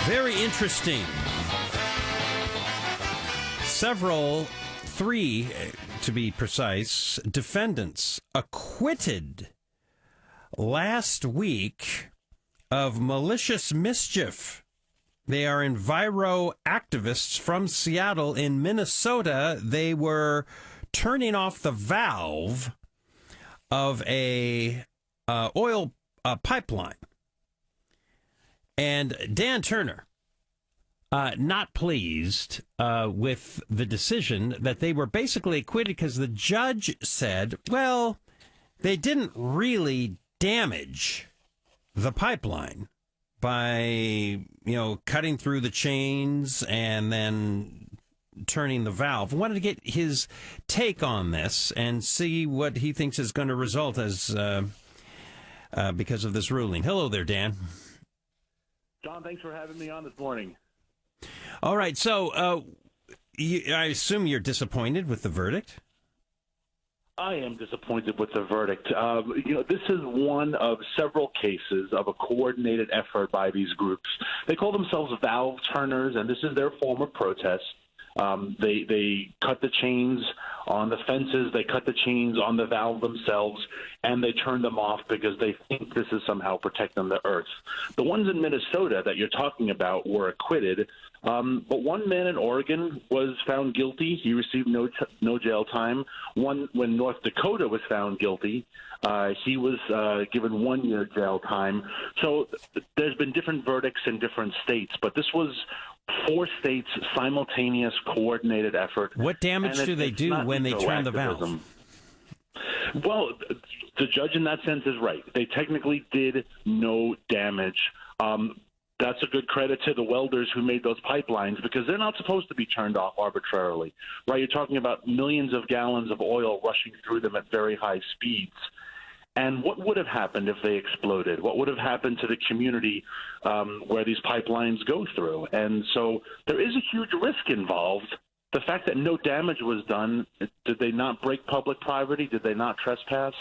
Very interesting. Three to be precise, defendants acquitted last week of malicious mischief. They are enviro activists from Seattle. In Minnesota, they were turning off the valve of a oil pipeline. And Dan Turner, not pleased with the decision that they were basically acquitted because the judge said, well, they didn't really damage the pipeline by, cutting through the chains and then turning the valve. I wanted to get his take on this and see what he thinks is going to result as because of this ruling. Hello there, Dan. John, thanks for having me on this morning. All right, so I assume you're disappointed with the verdict? I am disappointed with the verdict. This is one of several cases of a coordinated effort by these groups. They call themselves valve turners, and this is their form of protest. They cut the chains on the fences, they cut the chains on the valve themselves, and they turn them off because they think this is somehow protecting the earth. The ones in Minnesota that you're talking about were acquitted, but one man in Oregon was found guilty. He received no jail time. When North Dakota was found guilty, he was given 1 year jail time. So there's been different verdicts in different states, but this was 4 states' simultaneous coordinated effort. What damage do they do when they turn the valve? Well, the judge in that sense is right. They technically did no damage. That's a good credit to the welders who made those pipelines because they're not supposed to be turned off arbitrarily, right? You're talking about millions of gallons of oil rushing through them at very high speeds. And what would have happened if they exploded? What would have happened to the community where these pipelines go through? And so there is a huge risk involved. The fact that no damage was done, did they not break public property? Did they not trespass?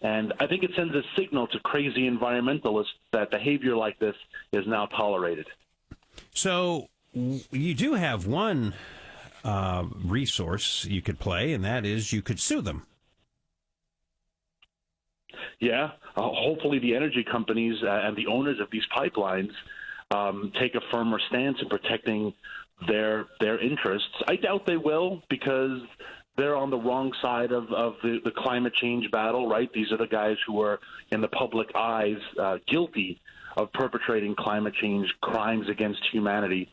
And I think it sends a signal to crazy environmentalists that behavior like this is now tolerated. So you do have one resource you could play, and that is you could sue them. Yeah, hopefully the energy companies and the owners of these pipelines take a firmer stance in protecting their interests. I doubt they will because they're on the wrong side of the climate change battle, right? These are the guys who are in the public eyes guilty of perpetrating climate change crimes against humanity.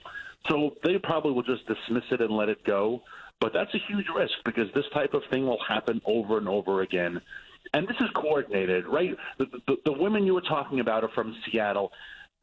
So they probably will just dismiss it and let it go. But that's a huge risk because this type of thing will happen over and over again. And this is coordinated, right? The women you were talking about are from Seattle.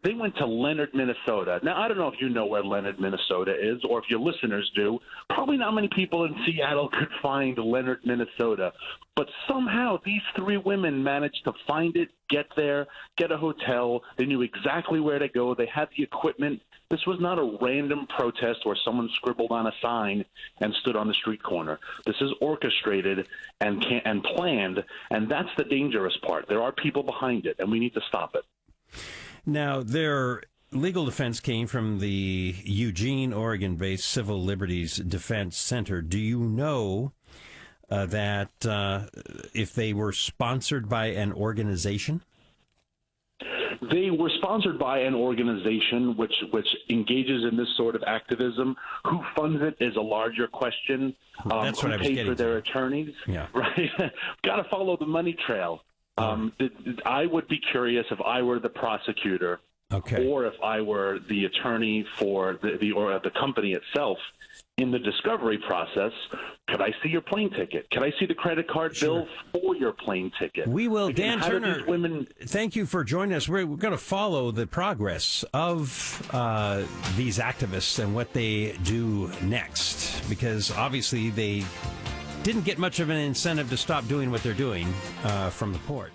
They went to Leonard, Minnesota. Now, I don't know if you know where Leonard, Minnesota is, or if your listeners do. Probably not many people in Seattle could find Leonard, Minnesota. But somehow these 3 women managed to find it, get there, get a hotel. They knew exactly where to go. They had the equipment. This was not a random protest where someone scribbled on a sign and stood on the street corner. This is orchestrated and planned, and that's the dangerous part. There are people behind it, and we need to stop it. Now, their legal defense came from the Eugene, Oregon-based Civil Liberties Defense Center. Do you know that if they were sponsored by an organization? They were sponsored by an organization which engages in this sort of activism. Who funds it is a larger question. That's what I was getting. Who pays for their to. attorneys? Yeah. Right. Got to follow the money trail. I would be curious if I were the prosecutor, or if I were the attorney for the company itself in the discovery process. Could I see your plane ticket? Could I see the credit card bill for your plane ticket? We will. Dan Turner, women... thank you for joining us. We're going to follow the progress of these activists and what they do next, because obviously they didn't get much of an incentive to stop doing what they're doing from the port.